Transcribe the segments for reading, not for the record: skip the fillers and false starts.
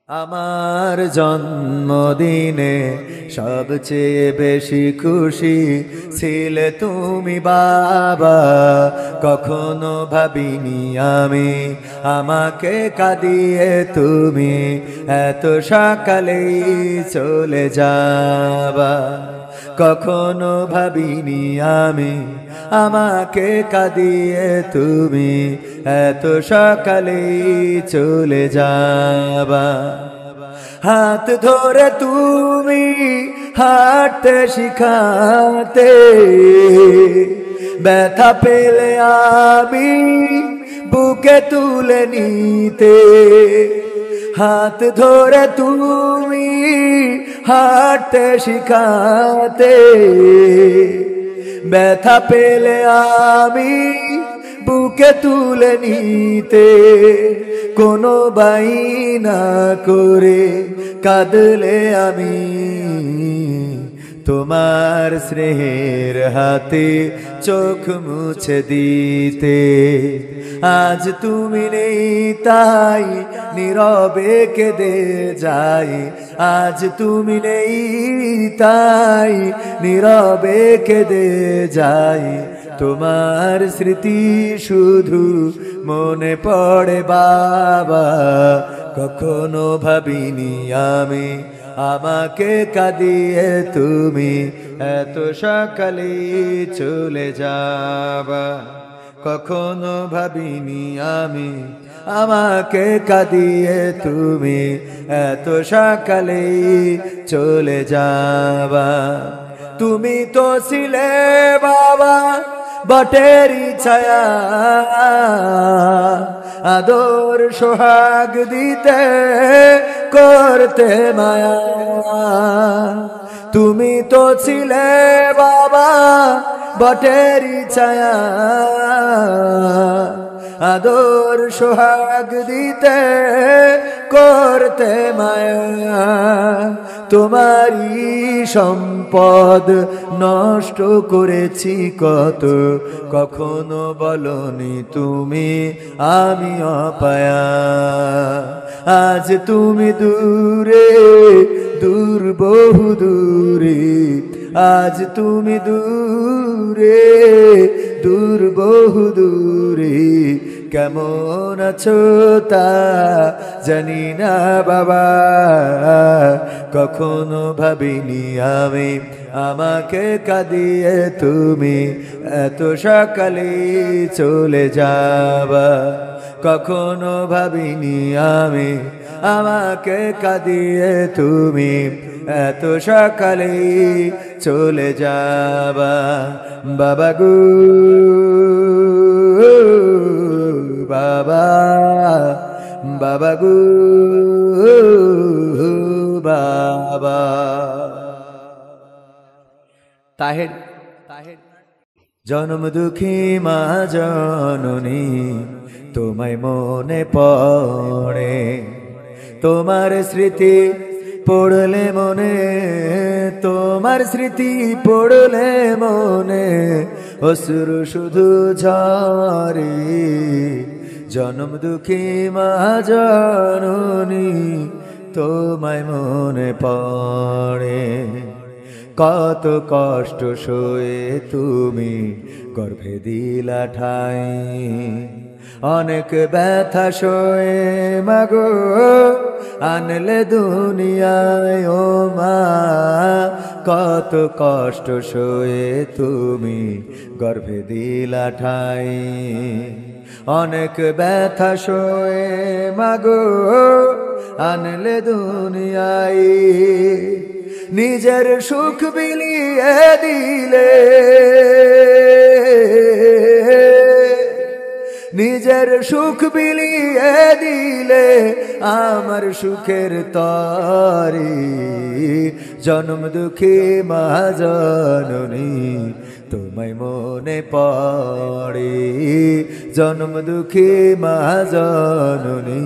আমার জন্মদিনে সবচেয়ে বেশি খুশি ছিলে তুমি বাবা। কখনো ভাবিনি আমি আমাকে কাঁদিয়ে তুমি এত সকালেই চলে যাবা। কখনো ভাবিনি আমি আমাকে কাঁদিয়ে তুমি এত সকালেই চলে যাবা। হাত ধরে তুমি হাঁটতে শিখাতে ব্যথা পেলে আমি বুকে তুলে নিতে। হাত ধরে তুমি হাঁটতে শিখাতে ব্যথা পেলে আমি বুকে তুলে নিতে। কোনো বাইনা করে কাঁদলে আমি তোমার স্নেহের হাতে চোখ মুছে দিতে। আজ তুমি নেই তাই নীরবে কেঁদে যাই। আজ তুমি নেই তাই নীরবে কেঁদে যাই। তোমার স্মৃতি শুধু মনে পড়ে বাবা। কখনো ভাবিনি আমি আমাকে কাঁদিয়ে তুমি এত সকালে চলে যাবা। কখনো ভাবিনি আমি আমাকে কাঁদিয়ে তুমি এত সকালে চলে যাবা। তুমি তো ছিলে বাবা বটেরই ছায়া, আদর সোহাগ দিতে করতে মায়া। তুমি তো ছিলে বাবা বটেরই ছায়া, আদর সোহাগ দিতে করতে মায়া। তোমারই সম্পদ নষ্ট করেছি কত, কখনো বলনি তুমি আমি অপায়া। আজ তুমি দূরে দূর বহু দূরে, আজ তুমি দূরে দূর বহু দূরে। কেমন আছো তা জানি না বাবা। কখনো ভাবিনি আমি আমাকে কাঁদিয়ে তুমি এত সকালে চলে যাবা। কখনো ভাবিনি আমি আমাকে কাঁদিয়ে তুমি এত সকালে চলে যাবা। বাবা গো বাবা, বাবা গো বাবা। তাহের জন্ম দুঃখী মা জননী তোমায় মনে পড়ে। তোমার স্মৃতি পড়লে মনে, তোমার স্মৃতি পড়লে মনে অশ্রু শুধু ঝরে। জন্ম দুঃখী মা জননী তোমায় মনে পড়ে। কত কষ্ট সয়ে তুমি গর্ভে দিলা ঠাই, অনেক ব্যথা সয়ে মাগো আনলে দুনিয়ায় ও মা। কত কষ্ট সয়ে তুমি গর্ভে দিলা ঠাই, অনেক ব্যথা সয়ে মাগো আনলে দুনিয়ায়। নিজের সুখ বিলিয়ে দিলে, নিজের সুখ বিলিয়ে দিলে আমার সুখের তরি। জন্ম দুঃখী মা জননী তোমায় মনে পড়ে। জন্ম দুঃখী মা জননী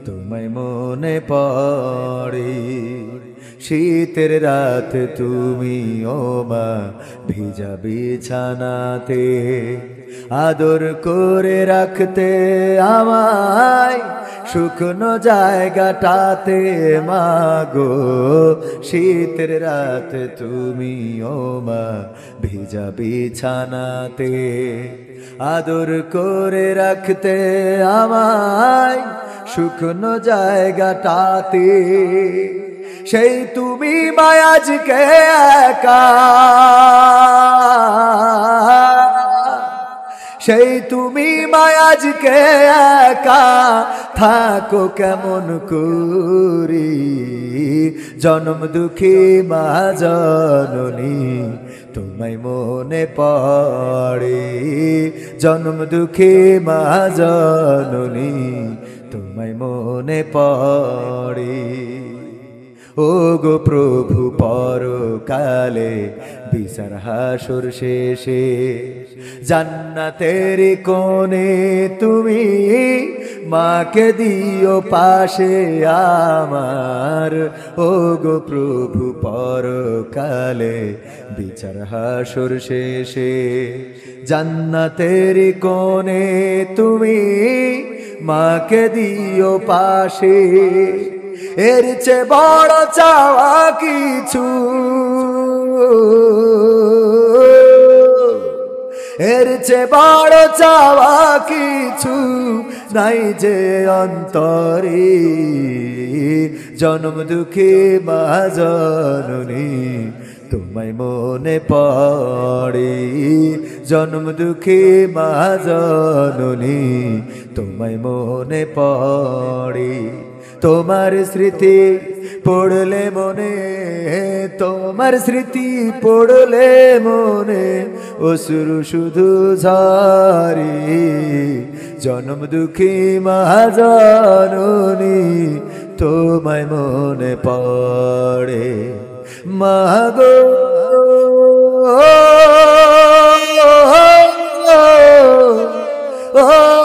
তোমায় মনে পড়ে। শীতের রাত তুমি ও মা ভিজা বিছানাতে আদর করে রাখতে আমায় শুকনো জায়গাটাতে মাগো শীতের রাত তুমি ও মা ভিজা বিছানাতে আদর করে রাখতে আমায় শুকনো জায়গাটাতে সেই তুমি মায়াজকে একা সেই তুমি মায়াজকে একা থাকো কেমন করি জনম দুঃখী মা জননী তোমায় মনে পড়ে জনম দুঃখী মা জননী তোমায় মনে পড়ে ও গো প্রভু পরকালে বিচার হাসর শেষে জান্নাতের কোণে তুমি মাকে দিও পাশে আমার ও গো প্রভু পরকালে বিচার হাসর শেষে জান্নাতের কোণে তুমি মাকে দিও পাশে এর চেয়ে বড় চাওয়া কিছু এর চেয়ে বড় চাওয়া কিছু নাই যে অন্তরে জনম দুঃখী মা জননী তোমায় মনে পড়ে জনম দুঃখী মা জননী তোমায় মনে পড়ে তোমার স্মৃতি পড়লে মনে তোমার স্মৃতি পড়লে মনে অশ্রু শুধু ঝরে জনম দুঃখী মা জননী তোমায় মনে পড়ে মাগো ও